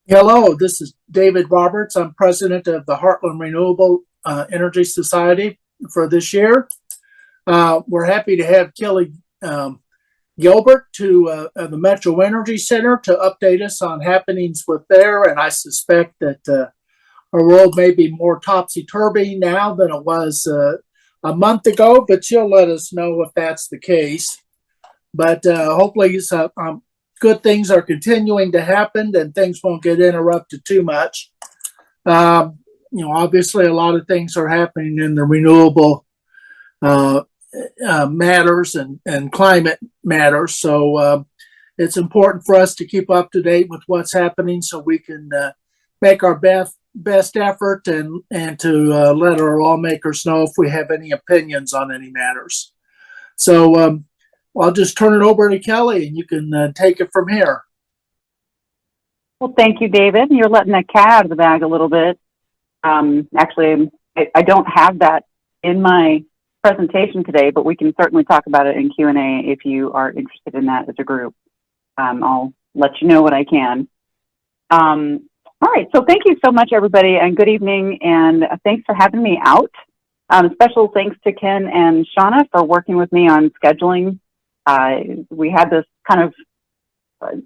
Hello, this is David Roberts. I'm president of the Heartland Renewable Energy Society for this year. We're happy to have Kelly Gilbert to the Metro Energy Center to update us on happenings with there. And I suspect that our world may be more topsy-turvy now than it was a month ago, but she'll let us know if that's the case. But hopefully good things are continuing to happen and things won't get interrupted too much. Obviously a lot of things are happening in the renewable matters and climate matters. So it's important for us to keep up to date with what's happening so we can make our best effort and to let our lawmakers know if we have any opinions on any matters. So I'll just turn it over to Kelly and you can take it from here. Well, thank you, David. You're letting the cat out of the bag a little bit. Actually, I don't have that in my presentation today, but we can certainly talk about it in Q&A if you are interested in that as a group. I'll let you know what I can. All right, so thank you so much, everybody, and good evening, and thanks for having me out. Special thanks to Ken and Shauna for working with me on scheduling. We had this kind of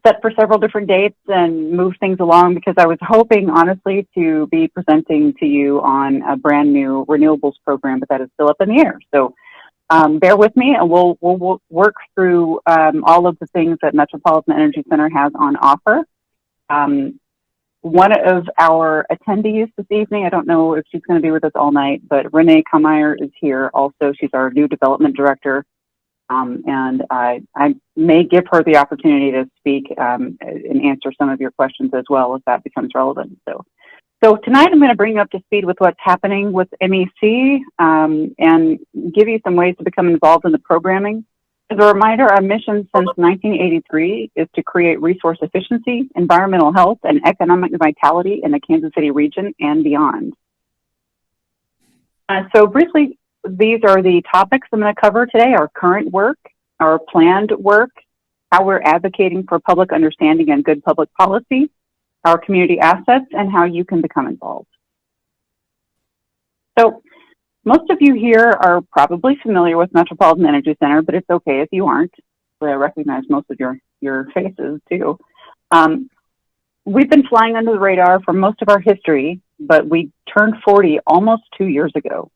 set for several different dates and moved things along because I was hoping, honestly, to be presenting to you on a brand new renewables program, but that is still up in the air. So bear with me, and we'll work through all of the things that Metropolitan Energy Center has on offer. One of our attendees this evening, I don't know if she's going to be with us all night, but Renee Kameyer is here also. She's our new development director. And I may give her the opportunity to speak and answer some of your questions as well if that becomes relevant. So tonight I'm going to bring you up to speed with what's happening with MEC and give you some ways to become involved in the programming. As a reminder, our mission since 1983 is to create resource efficiency, environmental health, and economic vitality in the Kansas City region and beyond. So briefly, these are the topics I'm going to cover today: our current work, our planned work, how we're advocating for public understanding and good public policy, our community assets, and how you can become involved. So most of you here are probably familiar with Metropolitan Energy Center, but it's okay if you aren't. I recognize most of your faces too. We've been flying under the radar for most of our history, but we turned 40 almost 2 years ago.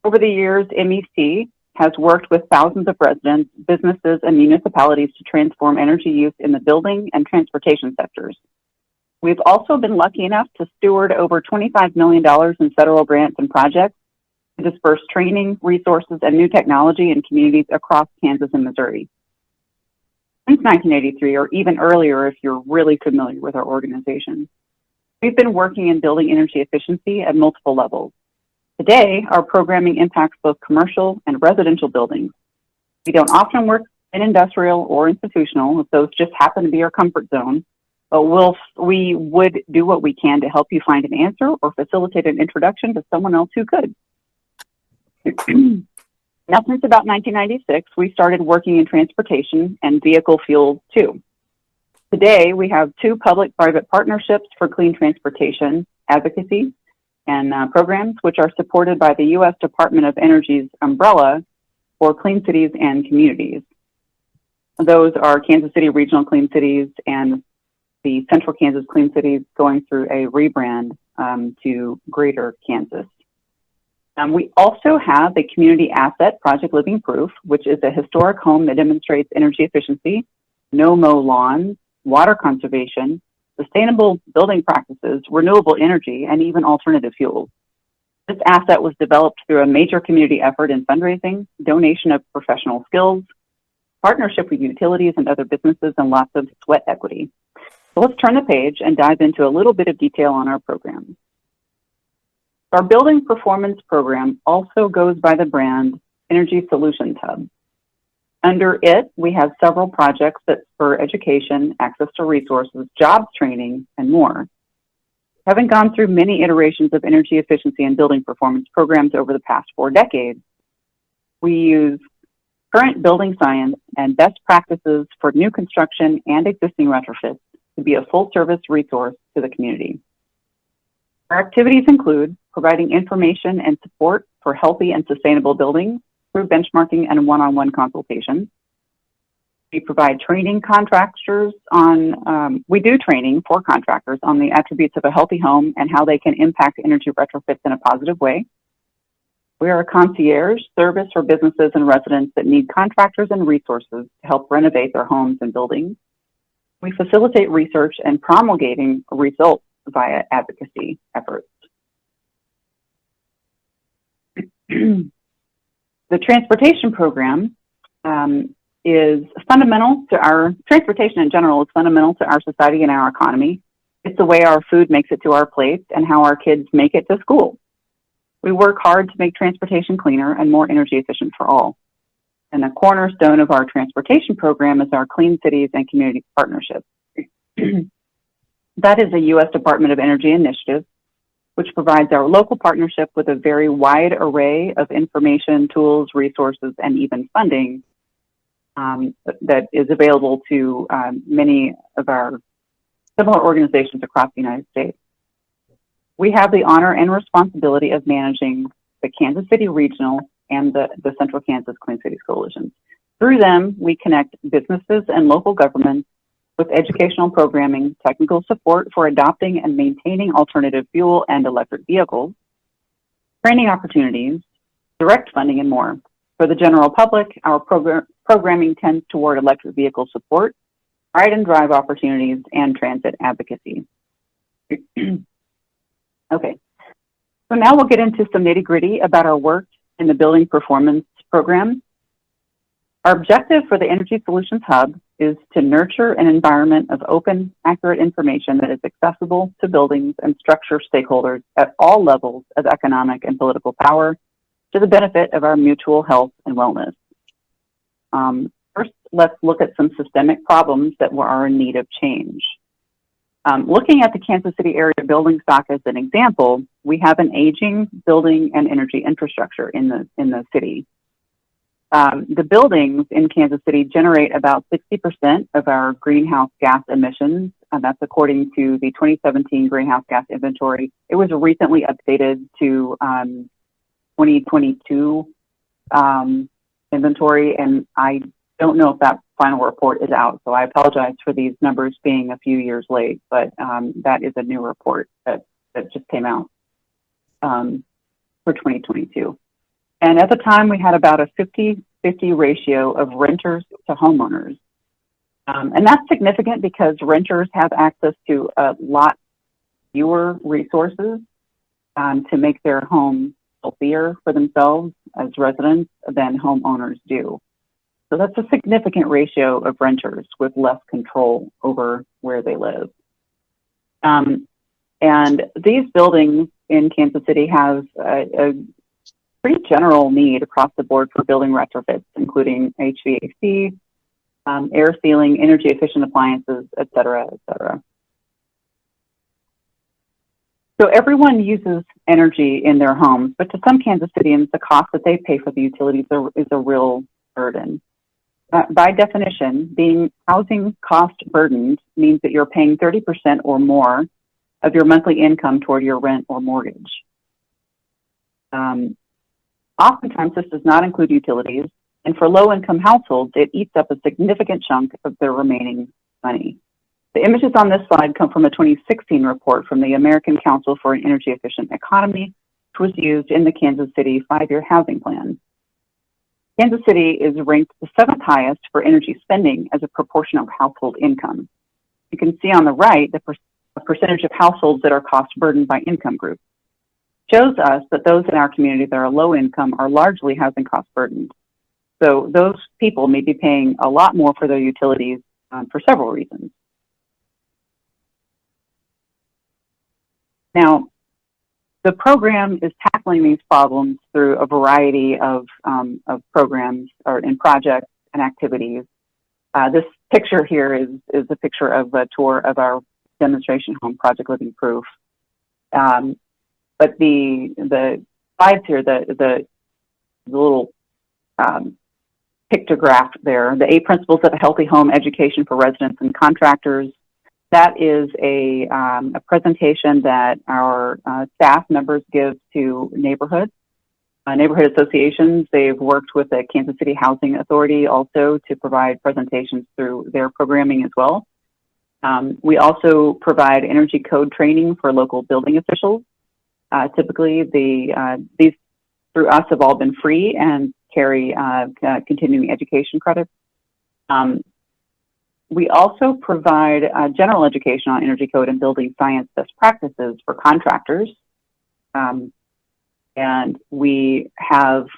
Over the years, MEC has worked with thousands of residents, businesses, and municipalities to transform energy use in the building and transportation sectors. We've also been lucky enough to steward over $25 million in federal grants and projects to disperse training, resources, and new technology in communities across Kansas and Missouri. Since 1983, or even earlier if you're really familiar with our organization, we've been working in building energy efficiency at multiple levels. Today, our programming impacts both commercial and residential buildings. We don't often work in industrial or institutional, if those just happen to be our comfort zone, but we would do what we can to help you find an answer or facilitate an introduction to someone else who could. Now, since about 1996, we started working in transportation and vehicle fuel too. Today, we have 2 public-private partnerships for clean transportation advocacy and programs, which are supported by the U.S. Department of Energy's umbrella for clean cities and communities. Those are Kansas City Regional Clean Cities and the Central Kansas Clean Cities, going through a rebrand to Greater Kansas. We also have the community asset Project Living Proof, which is a historic home that demonstrates energy efficiency, no-mow lawns, water conservation, sustainable building practices, renewable energy, and even alternative fuels. This asset was developed through a major community effort in fundraising, donation of professional skills, partnership with utilities and other businesses, and lots of sweat equity. So let's turn the page and dive into a little bit of detail on our program. Our building performance program also goes by the brand Energy Solutions Hub. Under it, we have several projects that spur education, access to resources, jobs training, and more. Having gone through many iterations of energy efficiency and building performance programs over the past 4 decades, we use current building science and best practices for new construction and existing retrofits to be a full-service resource to the community. Our activities include providing information and support for healthy and sustainable buildings through benchmarking and one-on-one consultation. We provide training contractors on, we do training for contractors on the attributes of a healthy home and how they can impact energy retrofits in a positive way. We are a concierge service for businesses and residents that need contractors and resources to help renovate their homes and buildings. We facilitate research and promulgating results via advocacy efforts. The transportation program is fundamental to our, transportation in general is fundamental to our society and our economy. It's the way our food makes it to our plates and how our kids make it to school. We work hard to make transportation cleaner and more energy efficient for all. And the cornerstone of our transportation program is our Clean Cities and Community Partnership. That is a U.S. Department of Energy initiative, which provides our local partnership with a very wide array of information, tools, resources, and even funding that is available to many of our similar organizations across the United States. We have the honor and responsibility of managing the Kansas City Regional and the Central Kansas Clean Cities Coalition. Through them, we connect businesses and local governments with educational programming, technical support for adopting and maintaining alternative fuel and electric vehicles, training opportunities, direct funding, and more. For the general public, our programming tends toward electric vehicle support, ride and drive opportunities, and transit advocacy. Okay, so now we'll get into some nitty-gritty about our work in the Building Performance Program. Our objective for the Energy Solutions Hub is to nurture an environment of open, accurate information that is accessible to buildings and structure stakeholders at all levels of economic and political power to the benefit of our mutual health and wellness. First, let's look at some systemic problems that are in need of change. Looking at the Kansas City area building stock as an example, we have an aging building and energy infrastructure in the city. The buildings in Kansas City generate about 60% of our greenhouse gas emissions. That's according to the 2017 greenhouse gas inventory. It was recently updated to 2022 inventory, and I don't know if that final report is out, so I apologize for these numbers being a few years late, but that is a new report that just came out for 2022. And at the time, we had about a 50-50 ratio of renters to homeowners. And that's significant because renters have access to a lot fewer resources to make their home healthier for themselves as residents than homeowners do. So that's a significant ratio of renters with less control over where they live. And these buildings in Kansas City have a pretty general need across the board for building retrofits, including HVAC, air sealing, energy efficient appliances, et cetera, et cetera. So everyone uses energy in their homes, but to some Kansas Cityans, the cost that they pay for the utilities is a real burden. By definition, being housing cost burdened means that you're paying 30% or more of your monthly income toward your rent or mortgage. Oftentimes, this does not include utilities, and for low-income households, it eats up a significant chunk of their remaining money. The images on this slide come from a 2016 report from the American Council for an Energy Efficient Economy, which was used in the Kansas City 5-year housing plan. Kansas City is ranked the 7th highest for energy spending as a proportion of household income. You can see on the right the percentage of households that are cost burdened by income group. Shows us that those in our community that are low income are largely housing cost burdened. So those people may be paying a lot more for their utilities for several reasons. Now, the program is tackling these problems through a variety of programs and projects and activities. This picture here is a picture of a tour of our demonstration home, Project Living Proof. But the slides here, the little pictograph there, the 8 principles of a healthy home education for residents and contractors, That is a presentation that our staff members give to neighborhoods, neighborhood associations. They've worked with the Kansas City Housing Authority also to provide presentations through their programming as well. We also provide energy code training for local building officials. Typically, these through us have all been free and carry continuing education credits. We also provide general education on energy code and building science best practices for contractors. And we have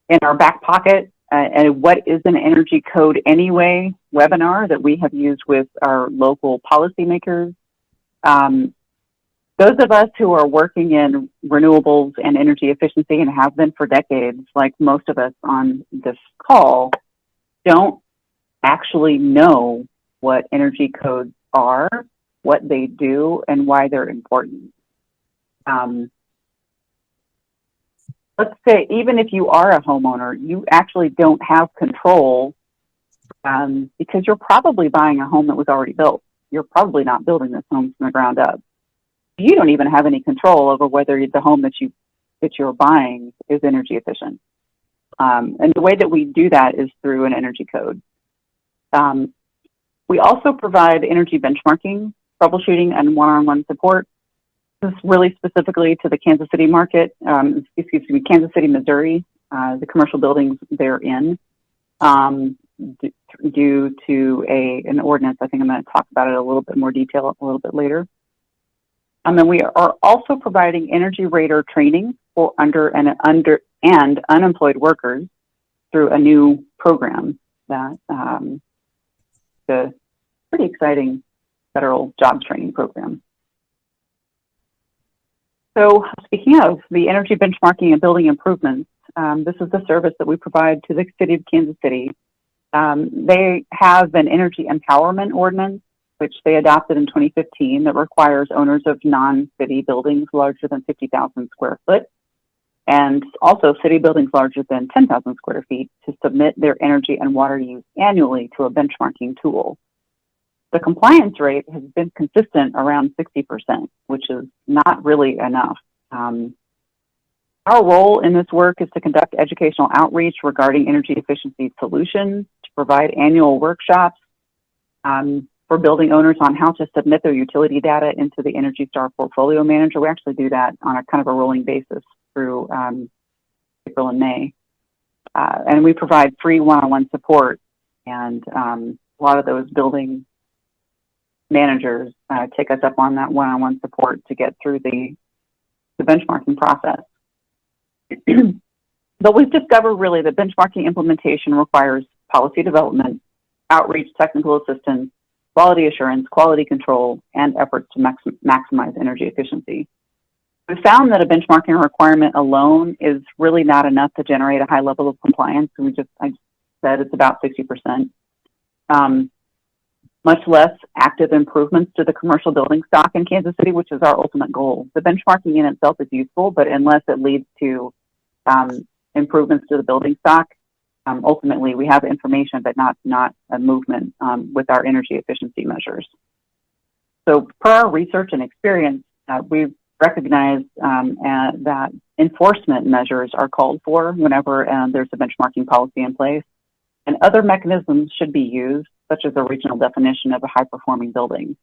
in our back pocket a What is an Energy Code Anyway webinar that we have used with our local policymakers. Those of us who are working in renewables and energy efficiency and have been for decades, like most of us on this call, don't actually know what energy codes are, what they do, and why they're important. Let's say even if you are a homeowner, you actually don't have control because you're probably buying a home that was already built. You're probably not building this home from the ground up. You don't even have any control over whether the home that you're buying is energy efficient. And the way that we do that is through an energy code. We also provide energy benchmarking, troubleshooting, and one-on-one support. This is really specifically to the Kansas City market, Kansas City, Missouri, the commercial buildings they're in, due to an ordinance. I think I'm going to talk about it a little bit more detail a little bit later. And then we are also providing energy rater training for under and unemployed workers through a new program that the pretty exciting federal jobs training program. So speaking of the energy benchmarking and building improvements, this is the service that we provide to the city of Kansas City. They have an energy empowerment ordinance, which they adopted in 2015, that requires owners of non-city buildings larger than 50,000 square foot, and also city buildings larger than 10,000 square feet, to submit their energy and water use annually to a benchmarking tool. The compliance rate has been consistent around 60%, which is not really enough. Our role in this work is to conduct educational outreach regarding energy efficiency solutions, to provide annual workshops for building owners on how to submit their utility data into the Energy Star Portfolio Manager. We actually do that on a kind of a rolling basis through April and May. And we provide free one-on-one support, and a lot of those building managers take us up on that one-on-one support to get through the benchmarking process. But we've discovered really that benchmarking implementation requires policy development, outreach, technical assistance, quality assurance, quality control, and efforts to maximize energy efficiency. We found that a benchmarking requirement alone is really not enough to generate a high level of compliance. I just said it's about 60%. Much less active improvements to the commercial building stock in Kansas City, which is our ultimate goal. The benchmarking in itself is useful, but unless it leads to improvements to the building stock, ultimately we have information, but not a movement with our energy efficiency measures. So per our research and experience, we've recognized that enforcement measures are called for whenever there's a benchmarking policy in place, and other mechanisms should be used, such as a regional definition of a high-performing building.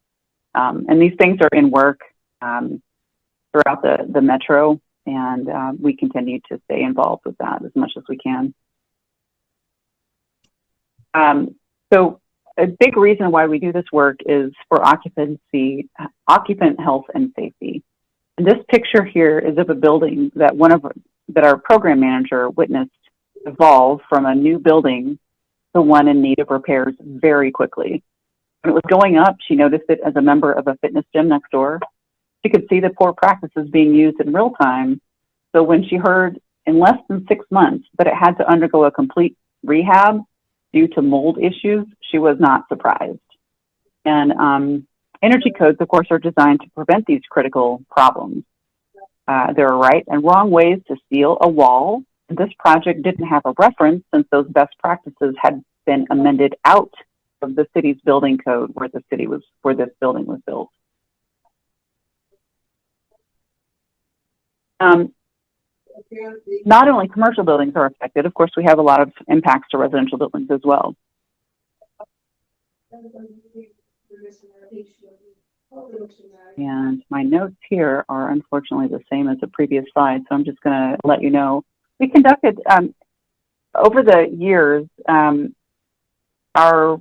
And these things are in work throughout the metro, and we continue to stay involved with that as much as we can. So a big reason why we do this work is for occupant health and safety. And this picture here is of a building that our program manager witnessed evolve from a new building to one in need of repairs very quickly. When it was going up, she noticed it as a member of a fitness gym next door. She could see the poor practices being used in real time. So when she heard in less than 6 months that it had to undergo a complete rehab due to mold issues, she was not surprised. And energy codes, of course, are designed to prevent these critical problems. There are right and wrong ways to seal a wall. This project didn't have a reference since those best practices had been amended out of the city's building code where this building was built. Not only commercial buildings are affected, of course, we have a lot of impacts to residential buildings as well. And my notes here are unfortunately the same as the previous slide, so I'm just going to let you know. We conducted, over the years, our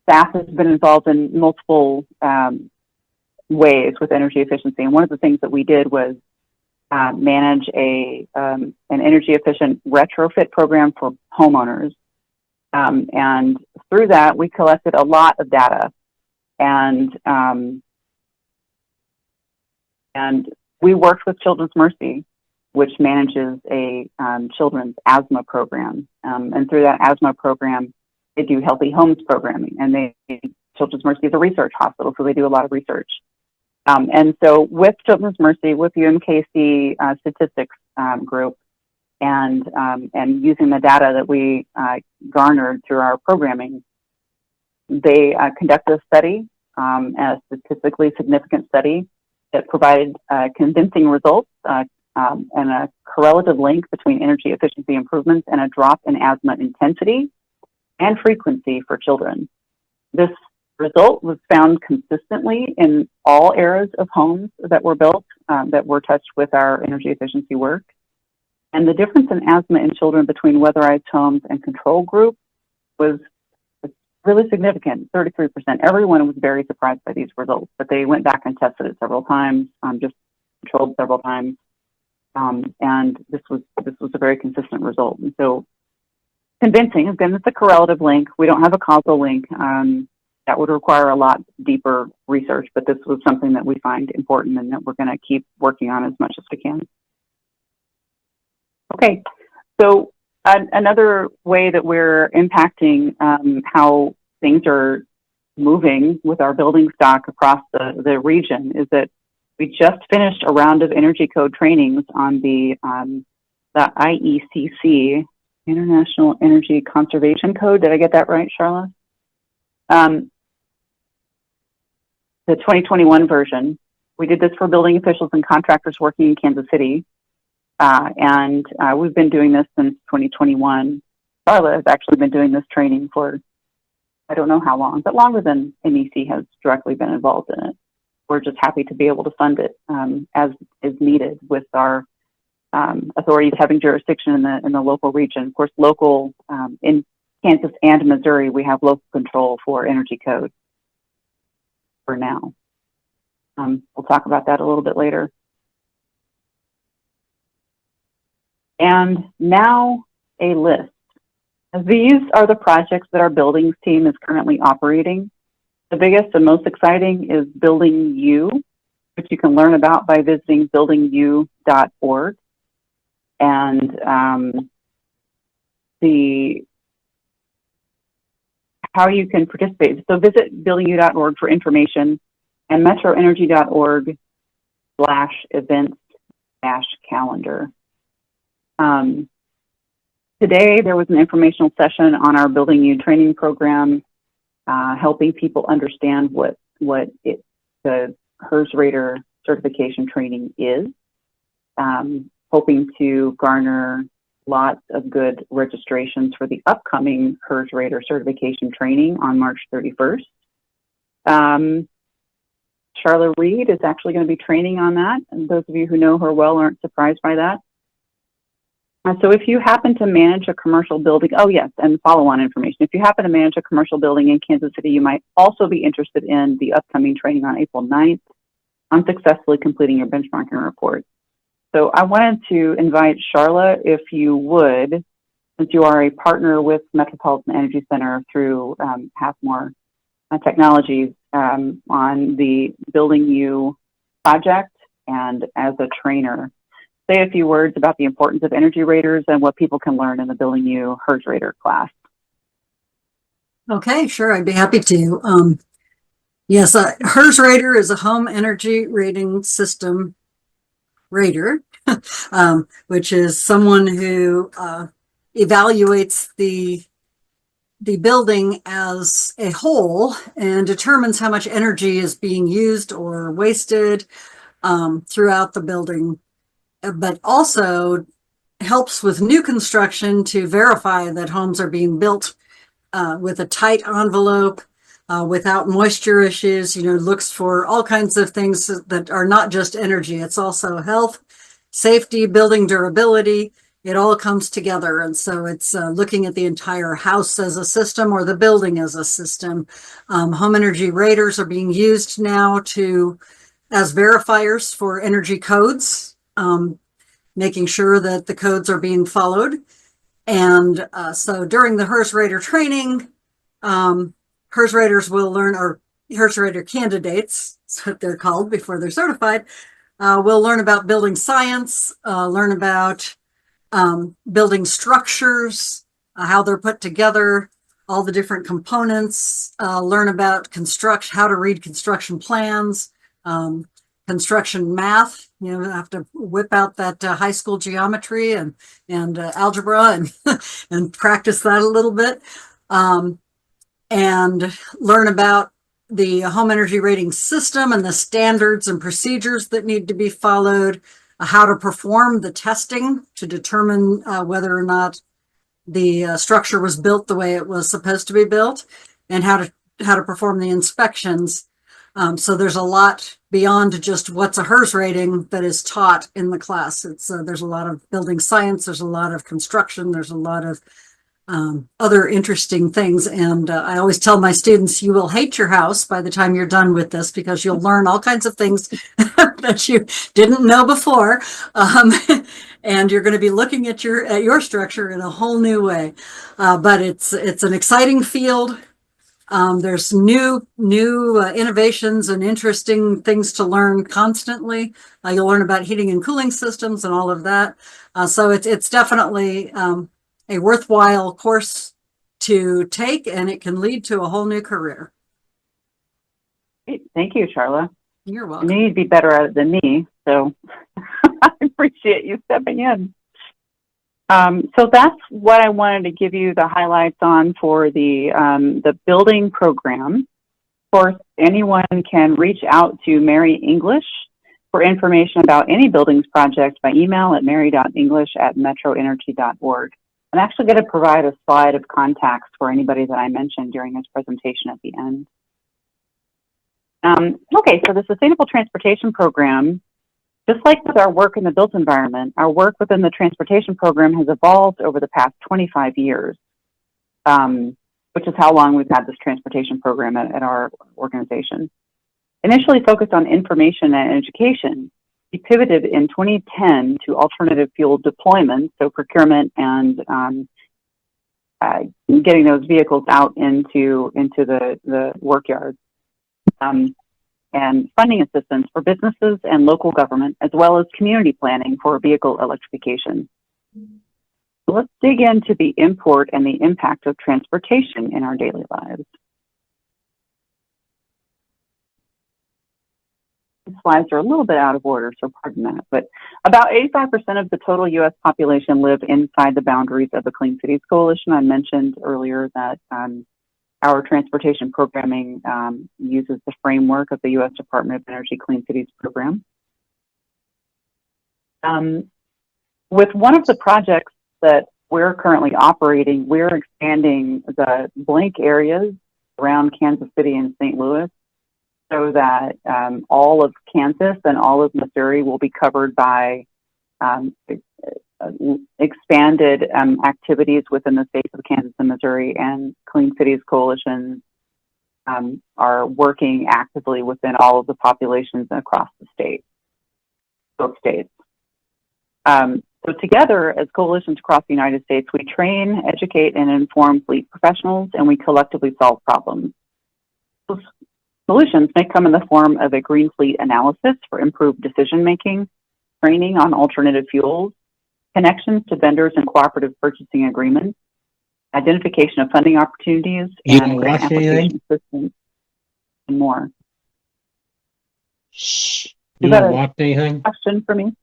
staff has been involved in multiple ways with energy efficiency, and one of the things that we did was manage an energy efficient retrofit program for homeowners. And through that, we collected a lot of data, and we worked with Children's Mercy, which manages a children's asthma program. And through that asthma program, they do healthy homes programming, and Children's Mercy is a research hospital, so they do a lot of research. And so with Children's Mercy, with UMKC statistics group, and using the data that we garnered through our programming, they conducted a study, a statistically significant study that provided convincing results and a correlative link between energy efficiency improvements and a drop in asthma intensity and frequency for children. This result was found consistently in all eras of homes that were built that were touched with our energy efficiency work. And the difference in asthma in children between weatherized homes and control group was really significant, 33%. Everyone was very surprised by these results, but they went back and tested it several times, just controlled several times. And this was a very consistent result. And so convincing, again, it's a correlative link. We don't have a causal link. That would require a lot deeper research, but this was something that we find important and that we're going to keep working on as much as we can. Okay, so another way that we're impacting how things are moving with our building stock across the region is that we just finished a round of energy code trainings on the IECC, International Energy Conservation Code. Did I get that right, Charlotte? The 2021 version. We did this for building officials and contractors working in Kansas City. And we've been doing this since 2021. Charlotte has actually been doing this training for, I don't know how long, but longer than MEC has directly been involved in it. We're just happy to be able to fund it as is needed with our authorities having jurisdiction in the local region. Of course, local, in Kansas and Missouri, we have local control for energy code for now. We'll talk about that a little bit later. And now a list. These are the projects that our buildings team is currently operating. The biggest and most exciting is Building U, which you can learn about by visiting buildingu.org. And how you can participate. So visit buildingu.org for information and metroenergy.org/events-calendar. Today, there was an informational session on our Building U training program, helping people understand what the HRES Rater certification training is, hoping to garner lots of good registrations for the upcoming HRES Rater certification training on March 31st. Charla Reed is actually going to be training on that, and those of you who know her well aren't surprised by that. So if you happen to manage a commercial building, oh yes, and follow-on information. If you happen to manage a commercial building in Kansas City, you might also be interested in the upcoming training on April 9th on successfully completing your benchmarking report. So I wanted to invite Charla, if you would, since you are a partner with Metropolitan Energy Center through Halfmore Technologies on the Building U project and as a trainer, say a few words about the importance of energy raters and what people can learn in the Building U HRES Rater class. Okay, sure, I'd be happy to. Yes, HRES Rater is a home energy rating system rater, which is someone who evaluates the the building as a whole and determines how much energy is being used or wasted throughout the building, but also helps with new construction to verify that homes are being built with a tight envelope, without moisture issues, looks for all kinds of things that are not just energy. It's also health, safety, building durability. It all comes together. And so it's looking at the entire house as a system or the building as a system. Home energy raters are being used now as verifiers for energy codes, making sure that the codes are being followed. And so during the HRES Rater training, HRES Raters will learn, or HRES Rater candidates, that's what they're called before they're certified, will learn about building science, learn about building structures, how they're put together, all the different components, learn about how to read construction plans, construction math. Have to whip out that high school geometry and algebra and practice that a little bit, and learn about the home energy rating system and the standards and procedures that need to be followed, how to perform the testing to determine whether or not the structure was built the way it was supposed to be built, and how to perform the inspections. So there's a lot beyond just what's a HRES rating that is taught in the class. There's a lot of building science, there's a lot of construction, there's a lot of other interesting things. And I always tell my students, you will hate your house by the time you're done with this, because you'll learn all kinds of things that you didn't know before. And you're going to be looking at your structure in a whole new way. But it's an exciting field. There's new innovations and interesting things to learn constantly. You'll learn about heating and cooling systems and all of that. So it's definitely a worthwhile course to take, and it can lead to a whole new career. Great. Thank you, Charla. You're I welcome. knew you'd be better at it than me, so I appreciate you stepping in. So that's what I wanted to give you the highlights on for the building program. Of course, anyone can reach out to Mary English for information about any buildings project by email at mary.english@metroenergy.org. I'm actually going to provide a slide of contacts for anybody that I mentioned during this presentation at the end. Okay, so the Sustainable Transportation Program, just like with our work in the built environment, our work within the transportation program has evolved over the past 25 years, which is how long we've had this transportation program at our organization. Initially focused on information and education, we pivoted in 2010 to alternative fuel deployment, so procurement and getting those vehicles out into the work yards. And funding assistance for businesses and local government, as well as community planning for vehicle electrification. So let's dig into the import and the impact of transportation in our daily lives. These slides are a little bit out of order, so pardon that, but about 85% of the total U.S. population live inside the boundaries of the Clean Cities Coalition. I mentioned earlier that our transportation programming uses the framework of the U.S. Department of Energy Clean Cities program. With one of the projects that we're currently operating, we're expanding the blank areas around Kansas City and St. Louis so that all of Kansas and all of Missouri will be covered by expanded activities within the states of Kansas and Missouri, and Clean Cities Coalition are working actively within all of the populations across the state, both states. So together, as coalitions across the United States, we train, educate, and inform fleet professionals, and we collectively solve problems. Those solutions may come in the form of a green fleet analysis for improved decision-making, training on alternative fuels, connections to vendors and cooperative purchasing agreements, identification of funding opportunities, and grant application systems, and more. You haven't watched anything? Question for me?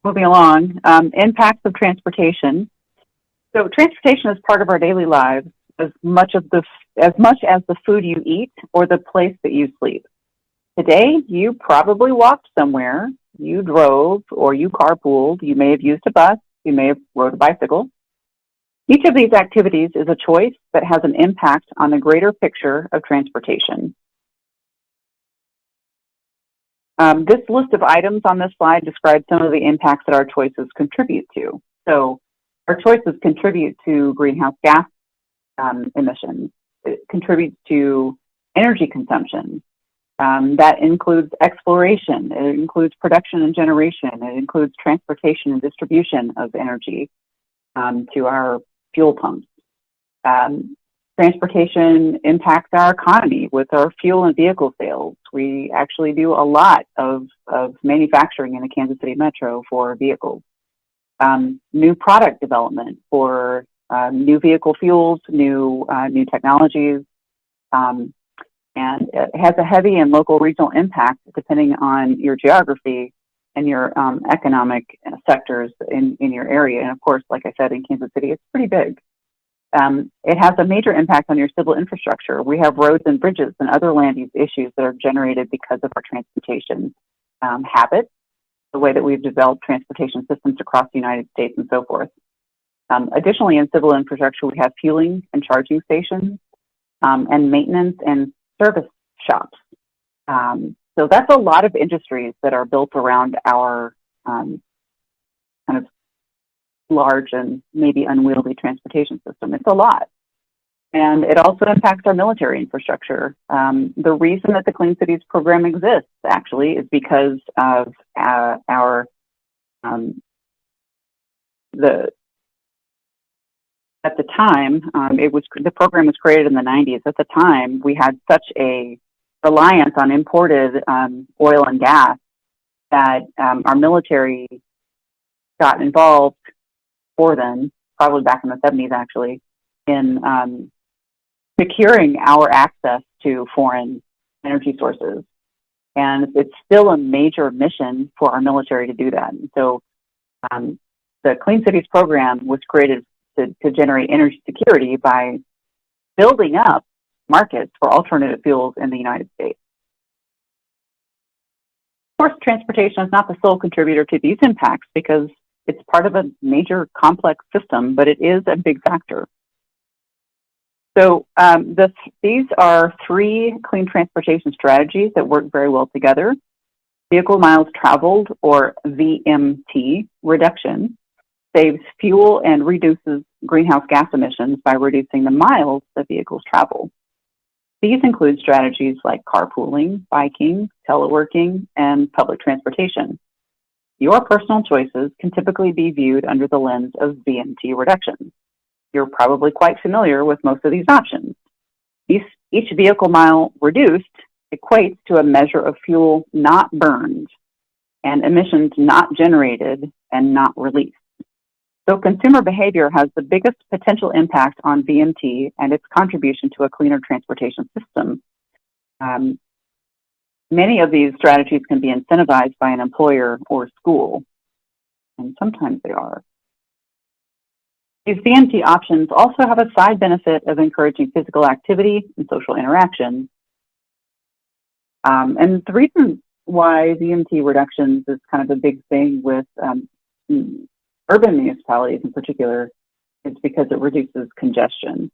moving along, impacts of transportation. So transportation is part of our daily lives as much as the food you eat or the place that you sleep. Today, you probably walked somewhere, you drove, or you carpooled, you may have used a bus, you may have rode a bicycle. Each of these activities is a choice that has an impact on the greater picture of transportation. This list of items on this slide describes some of the impacts that our choices contribute to. So our choices contribute to greenhouse gas emissions. It contributes to energy consumption. That includes exploration. It includes production and generation. It includes transportation and distribution of energy to our fuel pumps. Transportation impacts our economy with our fuel and vehicle sales. We actually do a lot of manufacturing in the Kansas City metro for vehicles. New product development for new vehicle fuels, new technologies, and it has a heavy and local regional impact depending on your geography and your economic sectors in your area. And of course, like I said, in Kansas City, it's pretty big. It has a major impact on your civil infrastructure. We have roads and bridges and other land use issues that are generated because of our transportation habits, the way that we've developed transportation systems across the United States and so forth. Additionally, in civil infrastructure, we have fueling and charging stations and maintenance and service shops. So that's a lot of industries that are built around our kind of large and maybe unwieldy transportation system. It's a lot. And it also impacts our military infrastructure. The reason that the Clean Cities program exists, actually, is because of at the time, the program was created in the 90s. At the time, we had such a reliance on imported oil and gas that our military got involved for them, probably back in the 70s actually, in securing our access to foreign energy sources. And it's still a major mission for our military to do that. And so the Clean Cities program was created to generate energy security by building up markets for alternative fuels in the United States. Of course, transportation is not the sole contributor to these impacts because it's part of a major complex system, but it is a big factor. So these are three clean transportation strategies that work very well together. Vehicle miles traveled, or VMT, reduction saves fuel and reduces greenhouse gas emissions by reducing the miles that vehicles travel. These include strategies like carpooling, biking, teleworking, and public transportation. Your personal choices can typically be viewed under the lens of VMT reduction. You're probably quite familiar with most of these options. Each vehicle mile reduced equates to a measure of fuel not burned and emissions not generated and not released. So consumer behavior has the biggest potential impact on VMT and its contribution to a cleaner transportation system. Many of these strategies can be incentivized by an employer or school, and sometimes they are. These VMT options also have a side benefit of encouraging physical activity and social interaction. And the reason why VMT reductions is kind of a big thing with urban municipalities in particular is because it reduces congestion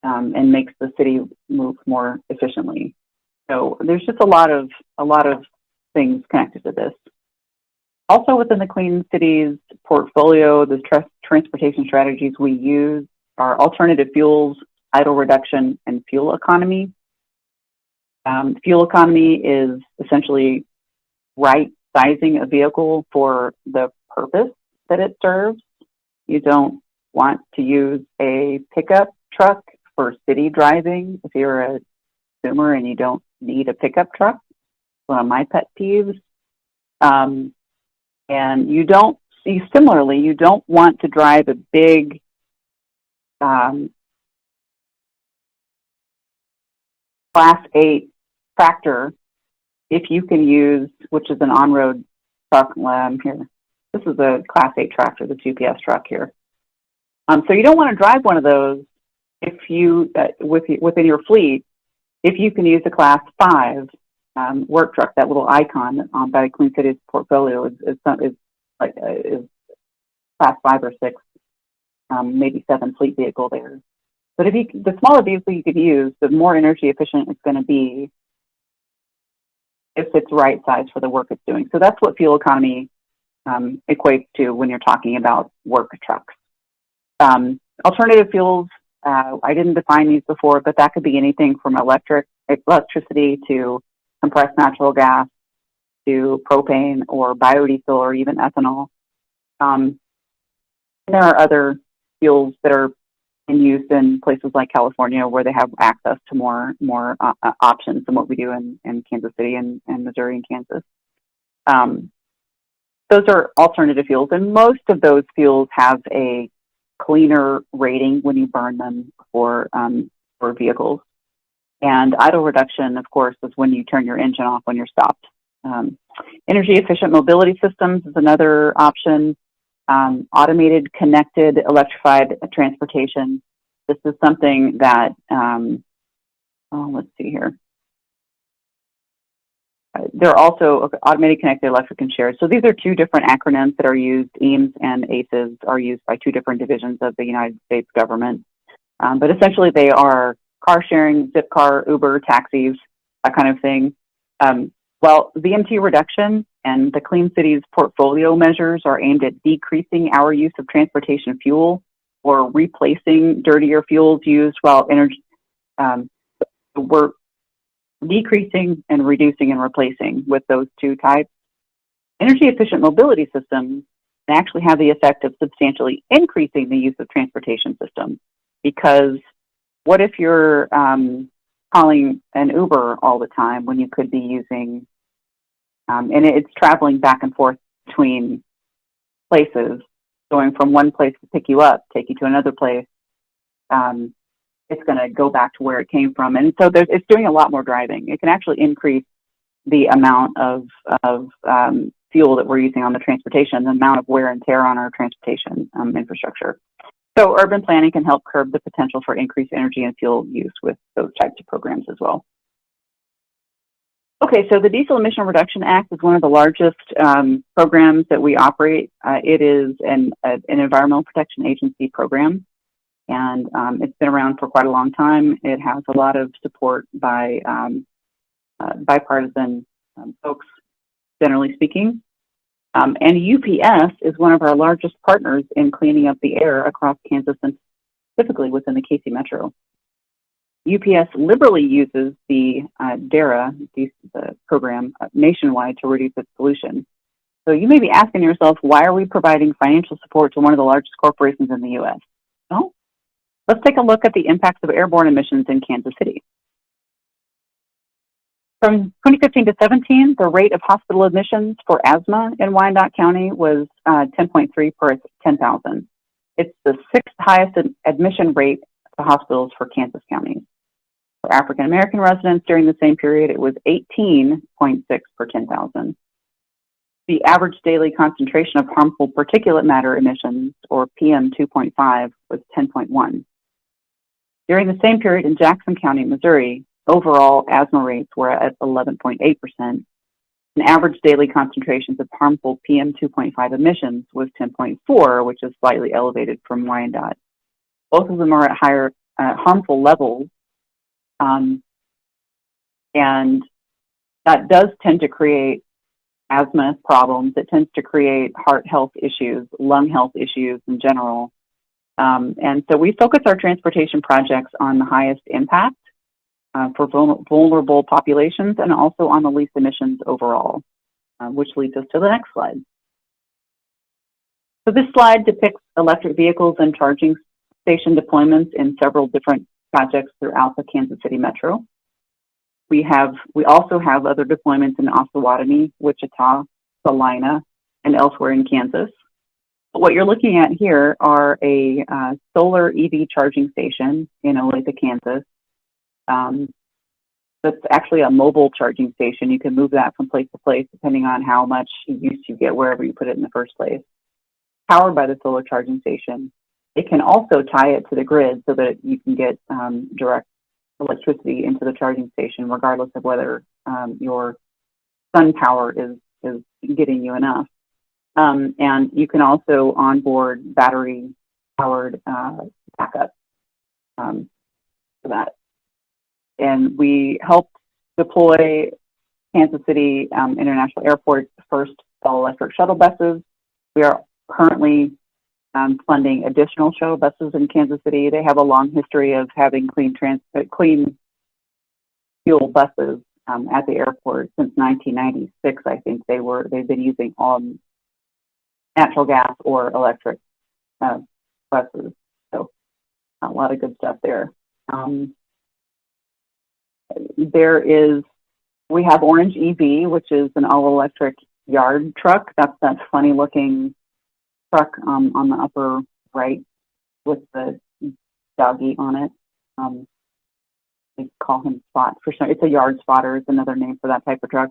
and makes the city move more efficiently. So there's just a lot of things connected to this. Also within the Clean Cities portfolio, the transportation strategies we use are alternative fuels, idle reduction, and fuel economy. Fuel economy is essentially right sizing a vehicle for the purpose that it serves. You don't want to use a pickup truck for city driving if you're a consumer and you don't need a pickup truck. One of my pet peeves. And you don't want to drive a big Class 8 tractor if you can use, which is an on-road truck, here, This is a Class 8 tractor, this UPS truck here. So you don't want to drive one of those if you, within your fleet, if you can use a Class 5 work truck. That little icon by Clean Cities portfolio is Class 5 or 6, maybe 7 fleet vehicle there. But the smaller vehicle you could use, the more energy efficient it's going to be if it's right size for the work it's doing. So that's what fuel economy equates to when you're talking about work trucks. Alternative fuels, I didn't define these before, but that could be anything from electricity to compressed natural gas to propane or biodiesel or even ethanol. There are other fuels that are in use in places like California where they have access to more options than what we do in Kansas City and Missouri and Kansas. Those are alternative fuels, and most of those fuels have a cleaner rating when you burn them for vehicles. And idle reduction, of course, is when you turn your engine off when you're stopped. Energy efficient mobility systems is another option. Automated, connected, electrified transportation. This is something that, let's see here. There are also automated, connected, electric, and shared. So these are two different acronyms that are used. EAMS and ACES are used by two different divisions of the United States government. But essentially they are car sharing, Zipcar, Uber, taxis, that kind of thing. Well, VMT reduction and the Clean Cities portfolio measures are aimed at decreasing our use of transportation fuel or replacing dirtier fuels used while we're decreasing and reducing and replacing with those two types. Energy efficient mobility systems can actually have the effect of substantially increasing the use of transportation systems, because what if you're calling an Uber all the time when you could be using, and it's traveling back and forth between places, going from one place to pick you up, take you to another place, it's going to go back to where it came from. And so it's doing a lot more driving. It can actually increase the amount of fuel that we're using on the transportation, the amount of wear and tear on our transportation infrastructure. So urban planning can help curb the potential for increased energy and fuel use with those types of programs as well. Okay, so the Diesel Emission Reduction Act is one of the largest programs that we operate. It is an Environmental Protection Agency program, and it's been around for quite a long time. It has a lot of support by bipartisan folks, generally speaking. And UPS is one of our largest partners in cleaning up the air across Kansas and specifically within the KC Metro. UPS liberally uses the DARA, the program, nationwide to reduce its pollution. So you may be asking yourself, why are we providing financial support to one of the largest corporations in the U.S.? Well, let's take a look at the impacts of airborne emissions in Kansas City. From 2015 to 17, the rate of hospital admissions for asthma in Wyandotte County was 10.3 per 10,000. It's the 6th highest admission rate to hospitals for Kansas County. For African American residents during the same period, it was 18.6 per 10,000. The average daily concentration of harmful particulate matter emissions, or PM 2.5, was 10.1. During the same period in Jackson County, Missouri, overall asthma rates were at 11.8%, and average daily concentrations of harmful PM 2.5 emissions was 10.4, which is slightly elevated from Wyandotte. Both of them are at higher harmful levels, and that does tend to create asthma problems. It tends to create heart health issues, lung health issues in general. And so we focus our transportation projects on the highest impact for vulnerable populations and also on the least emissions overall, which leads us to the next slide. So this slide depicts electric vehicles and charging station deployments in several different projects throughout the Kansas City Metro. We also have other deployments in Osawatomie, Wichita, Salina, and elsewhere in Kansas. But what you're looking at here are a solar EV charging station in Olathe, Kansas. That's actually a mobile charging station. You can move that from place to place depending on how much use you get wherever you put it in the first place. powered by the solar charging station. It can also tie it to the grid so that you can get direct electricity into the charging station, regardless of whether your sun power is getting you enough. And you can also onboard battery-powered backup for that. And we helped deploy Kansas City International Airport's first all-electric shuttle buses. We are currently funding additional shuttle buses in Kansas City. They have a long history of having clean fuel buses at the airport since 1996. I think they've been using natural gas or electric buses. So a lot of good stuff there. We have Orange EV, which is an all-electric yard truck. That's that funny looking truck on the upper right with the doggy on it. They call him Spot for sure. It's a yard spotter. It's another name for that type of truck.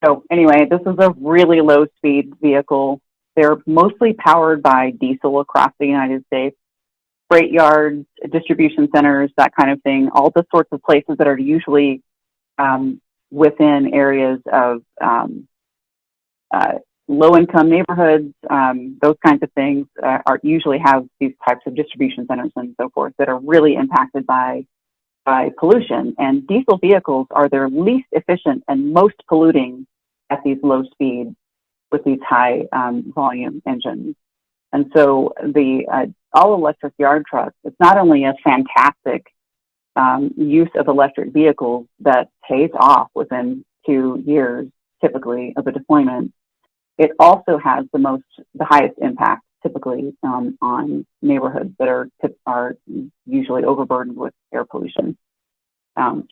So anyway, this is a really low speed vehicle. They're mostly powered by diesel across the United States. Freight yards, distribution centers, that kind of thing, all the sorts of places that are usually within areas of low-income neighborhoods, those kinds of things usually have these types of distribution centers and so forth that are really impacted by pollution. And diesel vehicles are their least efficient and most polluting at these low speeds with these high volume engines. And so the all-electric yard truck is not only a fantastic use of electric vehicles that pays off within 2 years, typically, of a deployment, it also has the highest impact, typically, on neighborhoods that are usually overburdened with air pollution.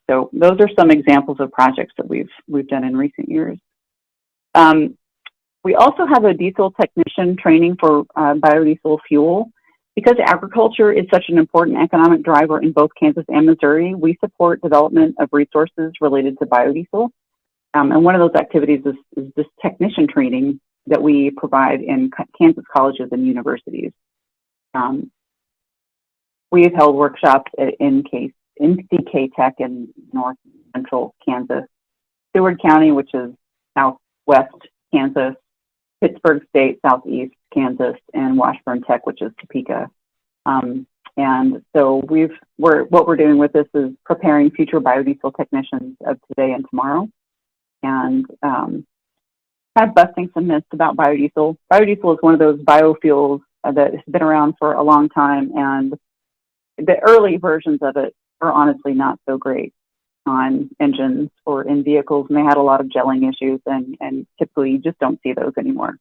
So those are some examples of projects that we've done in recent years. We also have a diesel technician training for biodiesel fuel. Because agriculture is such an important economic driver in both Kansas and Missouri, we support development of resources related to biodiesel. And one of those activities is this technician training that we provide in Kansas colleges and universities. We've held workshops in CK Tech in north central Kansas, Seward County, which is southwest Kansas, Pittsburgh State, southeast Kansas, and Washburn Tech, which is Topeka. And so what we're doing with this is preparing future biodiesel technicians of today and tomorrow, and kind of busting some myths about biodiesel. Biodiesel is one of those biofuels that has been around for a long time, and the early versions of it are honestly not so great on engines or in vehicles, and they had a lot of gelling issues, and typically you just don't see those anymore.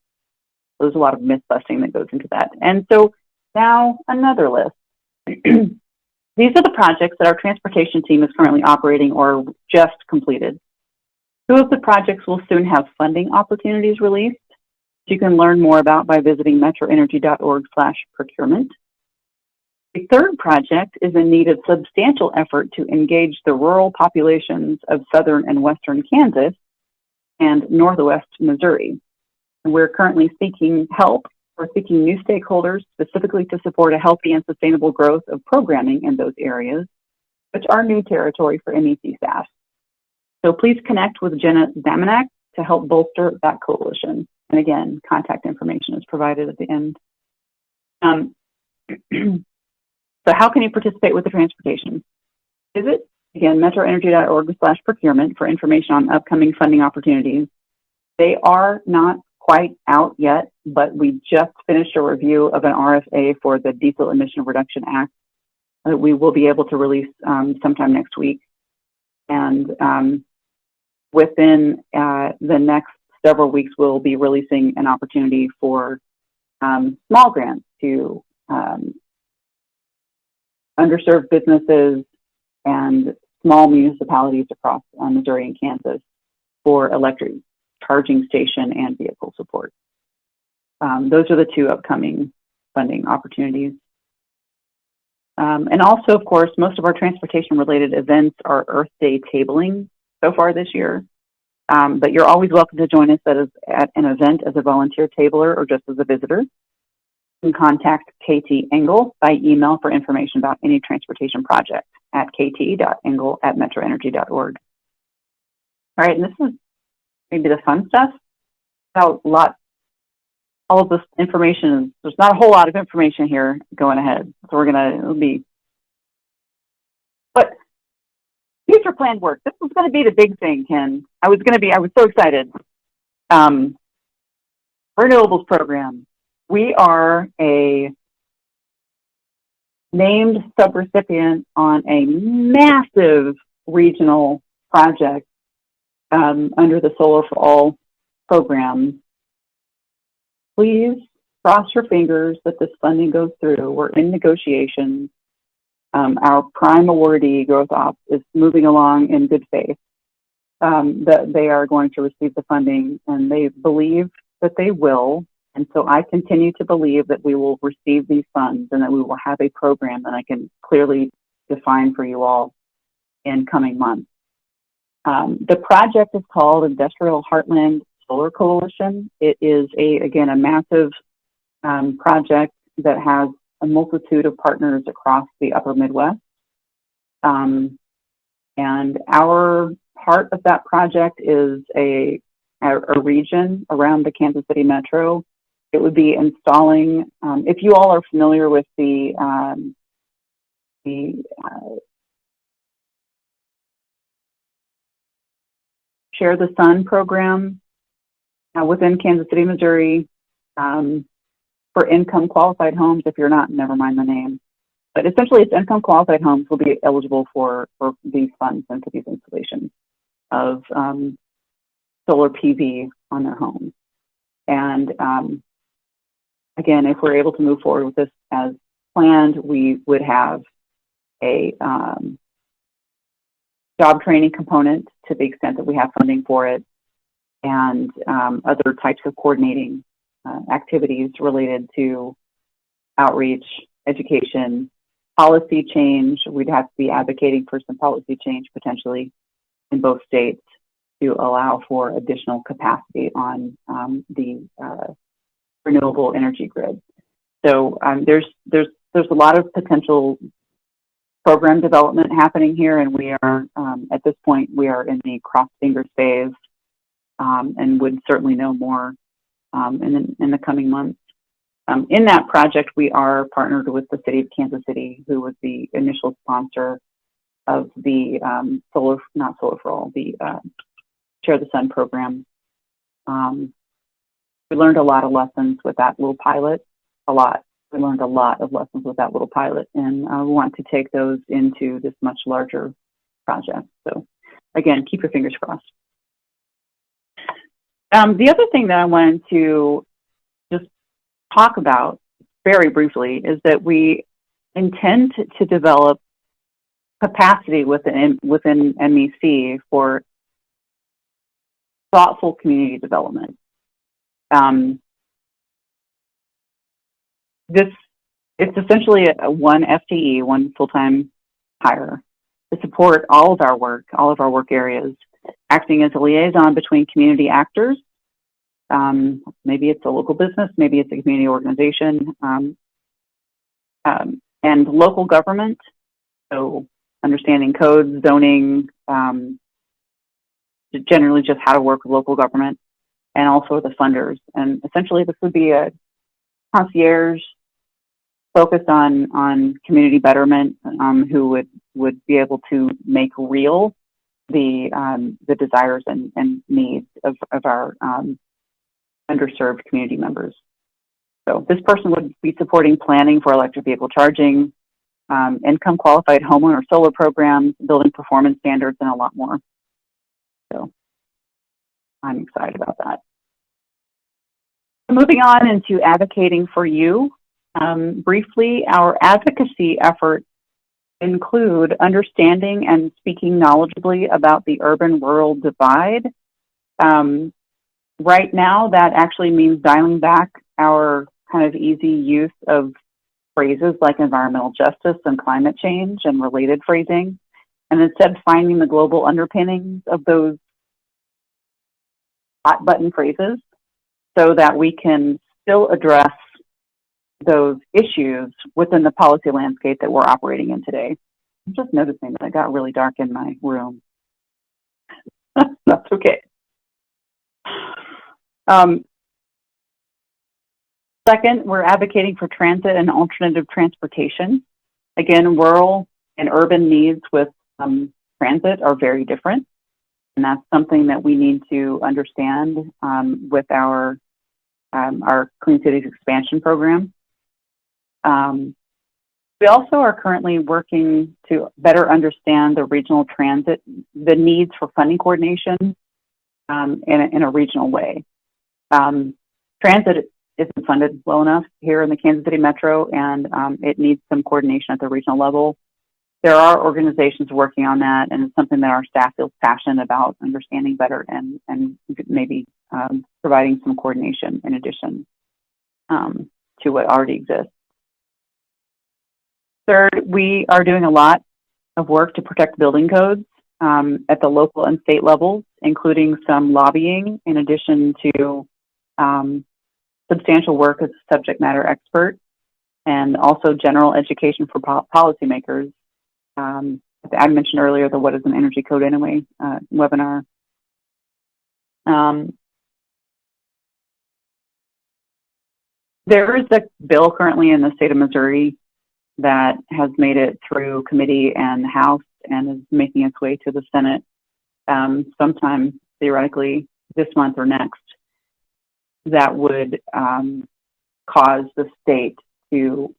There's a lot of myth busting that goes into that. And so now another list. These are the projects that our transportation team is currently operating or just completed. 2 of the projects will soon have funding opportunities released, which you can learn more about by visiting metroenergy.org/procurement. The 3rd project is in need of substantial effort to engage the rural populations of southern and western Kansas and northwest Missouri. And we're currently seeking help or seeking new stakeholders specifically to support a healthy and sustainable growth of programming in those areas, which are new territory for MEC staff. So please connect with Jenna Zamanak to help bolster that coalition. And again, contact information is provided at the end. So how can you participate with the transportation? Visit, again, metroenergy.org/procurement for information on upcoming funding opportunities. They are not quite out yet, but we just finished a review of an RFA for the Diesel Emission Reduction Act that we will be able to release sometime next week. And within the next several weeks, we'll be releasing an opportunity for small grants to underserved businesses and small municipalities across Missouri and Kansas for electric charging station and vehicle support. Those are the 2 upcoming funding opportunities. And also, of course, most of our transportation-related events are Earth Day tabling so far this year. But you're always welcome to join us at an event as a volunteer tabler or just as a visitor. You can contact KT Engel by email for information about any transportation project at kt.engel@metroenergy.org. All right, and this is maybe the fun stuff. All of this information, there's not a whole lot of information here going ahead. So but future planned work. This was going to be the big thing, Ken. I was so excited. Renewables program. We are a named subrecipient on a massive regional project under the Solar for All program. Please cross your fingers that this funding goes through. We're in negotiations. Our prime awardee, Growth Ops, is moving along in good faith. That they are going to receive the funding, and they believe that they will. And so I continue to believe that we will receive these funds and that we will have a program that I can clearly define for you all in coming months. The project is called Industrial Heartland Solar Coalition. It is again a massive project that has a multitude of partners across the upper Midwest. And our part of that project is a region around the Kansas City metro. It would be installing, if you all are familiar with the Share the Sun program within Kansas City, Missouri, for income qualified homes. If you're not, never mind the name. But essentially, it's income qualified homes will be eligible for these funds and for these installations of solar PV on their homes. And again, if we're able to move forward with this as planned, we would have a job training component to the extent that we have funding for it, and other types of coordinating activities related to outreach, education, policy change. We'd have to be advocating for some policy change potentially in both states to allow for additional capacity on the renewable energy grid. So there's a lot of potential program development happening here, and we are at this point we are in the cross fingers phase, and would certainly know more in the coming months. In that project, we are partnered with the City of Kansas City, who was the initial sponsor of the Share the Sun program. We learned a lot of lessons with that little pilot, We learned a lot of lessons with that little pilot, and we want to take those into this much larger project. So again, keep your fingers crossed. The other thing that I wanted to just talk about very briefly is that we intend to develop capacity within MEC for thoughtful community development. It's essentially a one FTE, one full-time hire to support all of our work areas, acting as a liaison between community actors. Maybe it's a local business, maybe it's a community organization, and local government. So understanding codes, zoning, generally just how to work with local government, and also the funders. And essentially this would be a concierge focused on community betterment, who would be able to make real the desires and needs of our underserved community members. So this person would be supporting planning for electric vehicle charging, income qualified homeowner solar programs, building performance standards, and a lot more. So I'm excited about that. Moving on into advocating for you. Briefly, our advocacy efforts include understanding and speaking knowledgeably about the urban-rural divide. Right now, that actually means dialing back our kind of easy use of phrases like environmental justice and climate change and related phrasing, and instead finding the global underpinnings of those hot button phrases so that we can still address those issues within the policy landscape that we're operating in today. I'm just noticing that it got really dark in my room. That's okay. Second, we're advocating for transit and alternative transportation. Again, rural and urban needs with transit are very different, and that's something that we need to understand with our Clean Cities Expansion Program. We also are currently working to better understand the regional transit, the needs for funding coordination in a regional way. Transit isn't funded well enough here in the Kansas City Metro, and it needs some coordination at the regional level. There are organizations working on that, and it's something that our staff feels passionate about understanding better and maybe providing some coordination in addition to what already exists. Third, we are doing a lot of work to protect building codes at the local and state levels, including some lobbying in addition to substantial work as a subject matter expert, and also general education for policymakers. I mentioned earlier the What is an Energy Code Anyway webinar. There is a bill currently in the state of Missouri that has made it through committee and the House and is making its way to the Senate sometime theoretically this month or next, that would cause the state to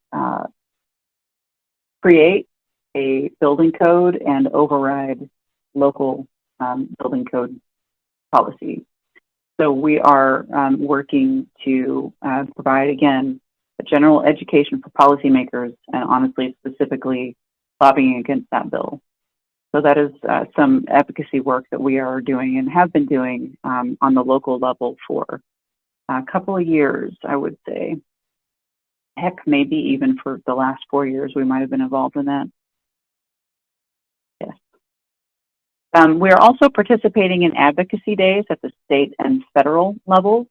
create a building code and override local building code policy. So we are working to provide, again, a general education for policymakers and honestly, specifically lobbying against that bill. So that is some advocacy work that we are doing and have been doing on the local level for a couple of years, I would say. Heck, maybe even for the last 4 years, we might have been involved in that. Yes. We are also participating in advocacy days at the state and federal levels.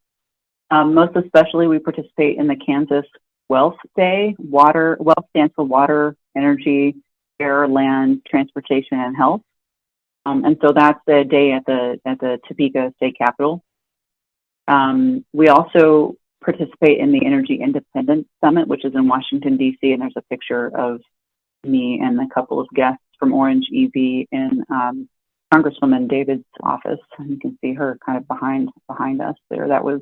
Most especially, we participate in the Kansas Wealth Day. Wealth stands for water, energy, air, land, transportation, and health. And so that's the day at the Topeka State Capitol. We also participate in the Energy Independence Summit, which is in Washington, D.C., and there's a picture of me and a couple of guests from Orange EV in Congresswoman David's office. And you can see her kind of behind us there. That was,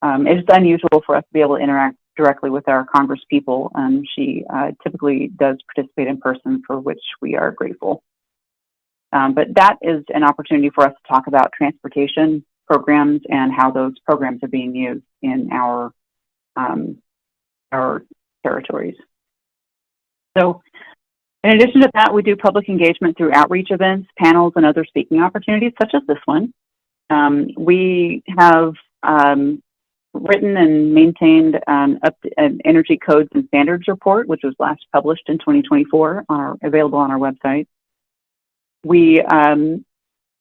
it's unusual for us to be able to interact directly with our Congress people, and she typically does participate in person, for which we are grateful. But that is an opportunity for us to talk about transportation programs and how those programs are being used in our territories. So in addition to that, we do public engagement through outreach events, panels, and other speaking opportunities, such as this one. We have written and maintained an Energy Codes and Standards report, which was last published in 2024, available on our website. We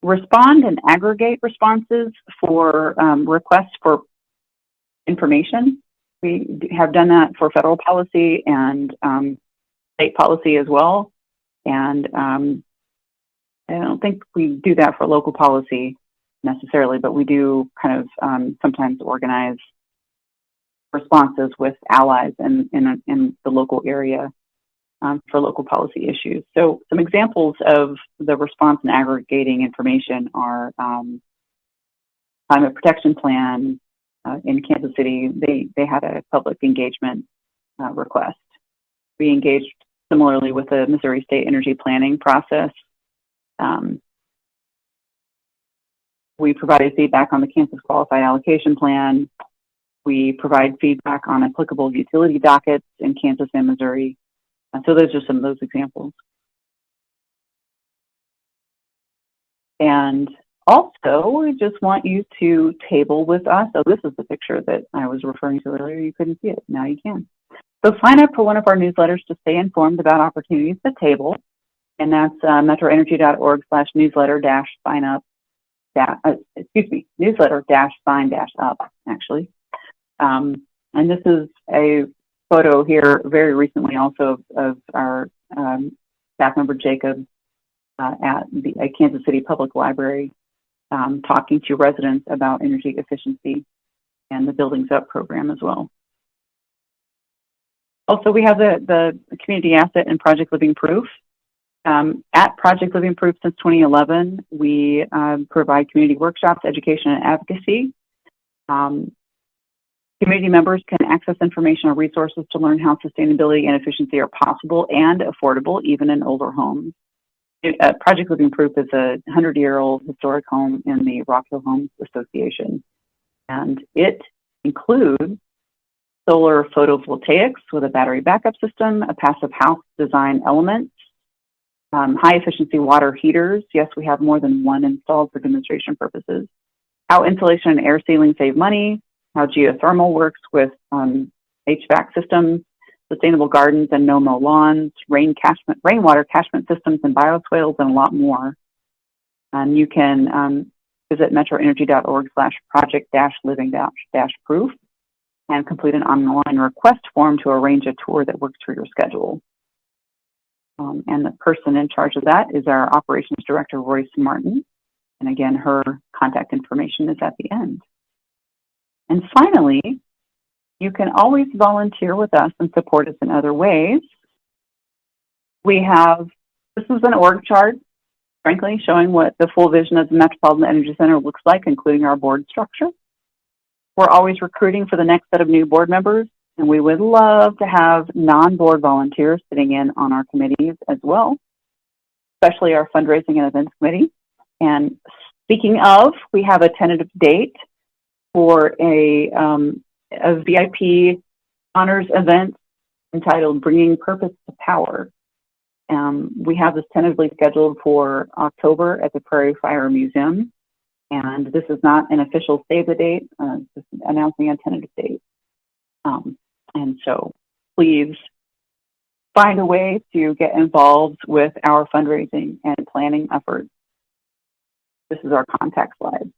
respond and aggregate responses for requests for information. We have done that for federal policy and state policy as well. And I don't think we do that for local policy necessarily, but we do kind of sometimes organize responses with allies in the local area for local policy issues. So some examples of the response and aggregating information are Climate Protection Plan in Kansas City. They had a public engagement request. We engaged similarly with the Missouri State Energy Planning process. We provided feedback on the Kansas Qualified Allocation Plan. We provide feedback on applicable utility dockets in Kansas and Missouri. So those are some of those examples. And also, we just want you to table with us. So this is the picture that I was referring to earlier. You couldn't see it. Now you can. So sign up for one of our newsletters to stay informed about opportunities to table. And that's metroenergy.org/newsletter-sign up. newsletter sign up, actually. And this is a photo here very recently also of our staff member Jacob at the Kansas City Public Library talking to residents about energy efficiency and the Buildings Up program as well. Also, we have the community asset and Project Living Proof. At Project Living Proof since 2011, we provide community workshops, education, and advocacy. Community members can access information or resources to learn how sustainability and efficiency are possible and affordable, even in older homes. Project Living Proof is a 100-year-old historic home in the Rock Hill Homes Association, and it includes solar photovoltaics with a battery backup system, a passive house design element, high efficiency water heaters. Yes, we have more than one installed for demonstration purposes. How insulation and air sealing save money, how geothermal works with HVAC systems, sustainable gardens and no-mow lawns, rainwater catchment systems and bioswales, and a lot more. And you can visit metroenergy.org/project-living-proof and complete an online request form to arrange a tour that works for your schedule. And the person in charge of that is our operations director, Royce Martin. And again, her contact information is at the end. And finally, you can always volunteer with us and support us in other ways. This is an org chart, frankly, showing what the full vision of the Metropolitan Energy Center looks like, including our board structure. We're always recruiting for the next set of new board members, and we would love to have non-board volunteers sitting in on our committees as well, especially our fundraising and events committee. And speaking of, we have a tentative date for a VIP honors event entitled Bringing Purpose to Power. We have this tentatively scheduled for October at the Prairie Fire Museum. And this is not an official save the date, just announcing a tentative date. And so please find a way to get involved with our fundraising and planning efforts. This is our contact slide.